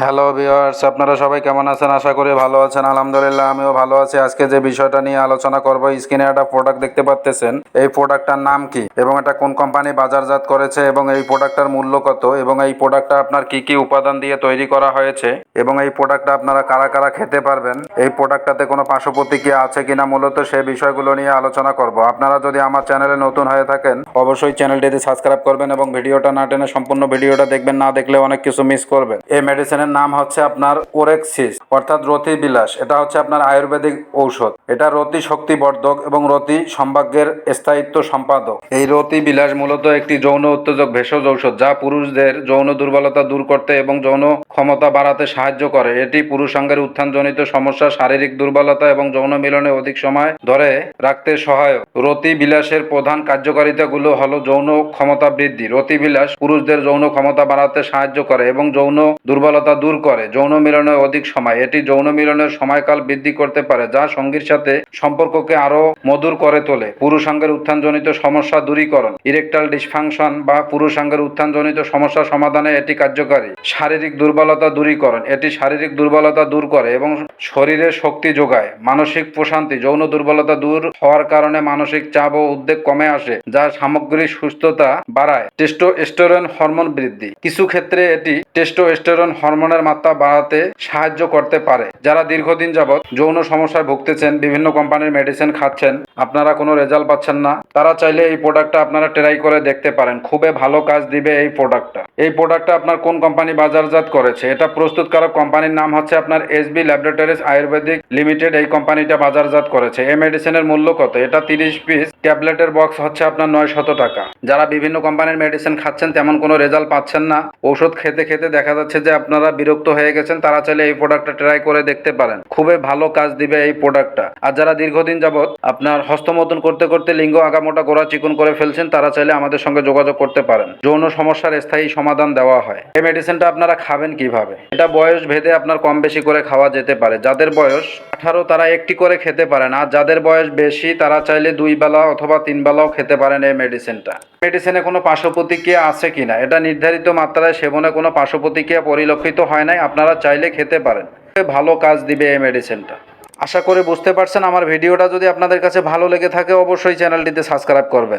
Hello viewers, আপনারা সবাই কেমন আছেন? আশা করি ভালো আছেন। আলহামদুলিল্লাহ আমিও ভালো আছি। আজকে যে বিষয়টা নিয়ে আলোচনা করব, স্ক্রিনে একটা প্রোডাক্ট দেখতে পাচ্ছেন। এই প্রোডাক্টটার নাম কি এবং এটা কোন কোম্পানি বাজারজাত করেছে এবং এই প্রোডাক্টটার মূল্য কত এবং এই প্রোডাক্টটা আপনার কি কি উপাদান দিয়ে তৈরি করা হয়েছে এবং এই প্রোডাক্টটা আপনারা কারা কারা খেতে পারবেন, এই প্রোডাক্টটাতে কোনো পার্শ্ব প্রতিক্রিয়া আছে কিনা, মূলত সেই বিষয়গুলো নিয়ে আলোচনা করব। আপনারা যদি আমার চ্যানেলে নতুন হয়ে থাকেন অবশ্যই চ্যানেলটিতে সাবস্ক্রাইব করবেন এবং ভিডিওটা না টেনে সম্পূর্ণ ভিডিওটা দেখবেন, না দেখলে অনেক কিছু মিস করবেন। এই মেডিসিনের নাম হচ্ছে আপনার ওরেক্সিস অর্থাৎ রতি বিলাস। এটা হচ্ছে আপনার আয়ুর্বেদিক ঔষধ। এটা রতি শক্তিবর্ধক এবং রতি সম্ভাগ্যের স্থায়িত্ব সম্পাদক। এই রতি বিলাস মূলত একটি যৌন উত্তেজক ভেষজ ঔষধ যা পুরুষদের যৌন দুর্বলতা দূর করতে এবং যৌন ক্ষমতা বাড়াতে সাহায্য করে। এটি পুরুষাঙ্গের উত্থানজনিত সমস্যা, শারীরিক দুর্বলতা এবং যৌন মিলনে অধিক সময় ধরে রাখতে সহায়ক। রতি বিলাসের প্রধান কার্যকারিতাগুলো হলো যৌন ক্ষমতা বৃদ্ধি। রতি বিলাস পুরুষদের যৌন ক্ষমতা বাড়াতে সাহায্য করে এবং যৌন দুর্বলতা দূর করে। যৌন মিলনে অধিক সময়, এটি যৌন মিলনের সময়কাল বৃদ্ধি করতে পারে যা সঙ্গীর সাথে সম্পর্ককে আরো মধুর করে তোলে। পুরুষাঙ্গের উত্থানজনিত সমস্যা দূরীকরণ, ইরেকটাল ডিসফাংশন বা পুরুষাঙ্গের উত্থানজনিত সমস্যা সমাধানে এটি কার্যকারী। শারীরিক দুর্বলতা দূরীকরণ, এটি শারীরিক দুর্বলতা দূর করে এবং শরীরে শক্তি যোগায়। মানসিক প্রশান্তি, যৌন দুর্বলতা দূর হওয়ার কারণে মানসিক চাপ ও উদ্বেগ কমে আসে যা সামগ্রিক সুস্থতা বাড়ায়। টেস্টোস্টেরন হরমোন বৃদ্ধি, কিছু ক্ষেত্রে এটি টেস্টোস্টেরন হরমোনের মাত্রা বাড়াতে সাহায্য করতে পারে। যারা দীর্ঘদিন যাবৎ যৌন সমস্যায় ভুগতেছেন, বিভিন্ন কোম্পানির মেডিসিন খাচ্ছেন, আপনারা কোনো রেজাল্ট পাচ্ছেন না, তারা চাইলে এই প্রোডাক্টটা আপনারা ট্রাই করে দেখতে পারেন। খুবই ভালো কাজ দিবে এই প্রোডাক্টটা। এই প্রোডাক্টটা আপনার কোন কোম্পানি বাজারজাত করেছে? এটা প্রস্তুতকারক কোম্পানির নাম হচ্ছে আপনার এসবি ল্যাবরেটরিজ আয়ুর্বেদিক লিমিটেড। এই কোম্পানিটা বাজারজাত করেছে। এই মেডিসিনের মূল্য কত? এটা 30 পিস ট্যাবলেটের বক্স হচ্ছে আপনার 900 টাকা। যারা বিভিন্ন কোম্পানির মেডিসিন খাচ্ছেন, তেমন কোনো রেজাল্ট পাচ্ছেন না, ঔষধ খেতে খেতে দেখা যাচ্ছে যে আপনারা বিরক্ত হয়ে গেছেন, তারা চাইলে এই প্রোডাক্টটা ট্রাই করে দেখতে পারেন। খুবই ভালো কাজ দিবে এই প্রোডাক্টটা। আর যারা দীর্ঘদিন যাবৎ আপনার হস্তমৈথুন করতে করতে লিঙ্গ আগামোটা গোড়া চিকন করে ফেলছেন, তারা চাইলে আমাদের সঙ্গে যোগাযোগ করতে পারেন। যৌন সমস্যার স্থায়ী সমাধান দেওয়া হয়। এই মেডিসিনটা আপনারা খাবেন কিভাবে? এটা বয়স ভেদে আপনার কম বেশি করে খাওয়া যেতে পারে। যাদের বয়স 18 তারা একটি করে খেতে পারেন, আর যাদের বয়স বেশি তারা চাইলে 2 বেলা অথবা 3 বেলাও খেতে পারেন এই মেডিসিনটা। মেডিসিনে কোনো পার্শ্ব প্রতিক্রিয়া আছে কিনা? এটা নির্ধারিত মাত্রায় সেবনে কোনো পার্শ্ব প্রতিক্রিয়া পরিলক্ষিত হয় নাই। আপনারা চাইলে খেতে পারেন। ভালো কাজ দিবে এই মেডিসিনটা। আশা করি বুঝতে পারছেন। আমার ভিডিওটা যদি আপনাদের কাছে ভালো লেগে থাকে অবশ্যই চ্যানেলটিতে সাবস্ক্রাইব করবেন।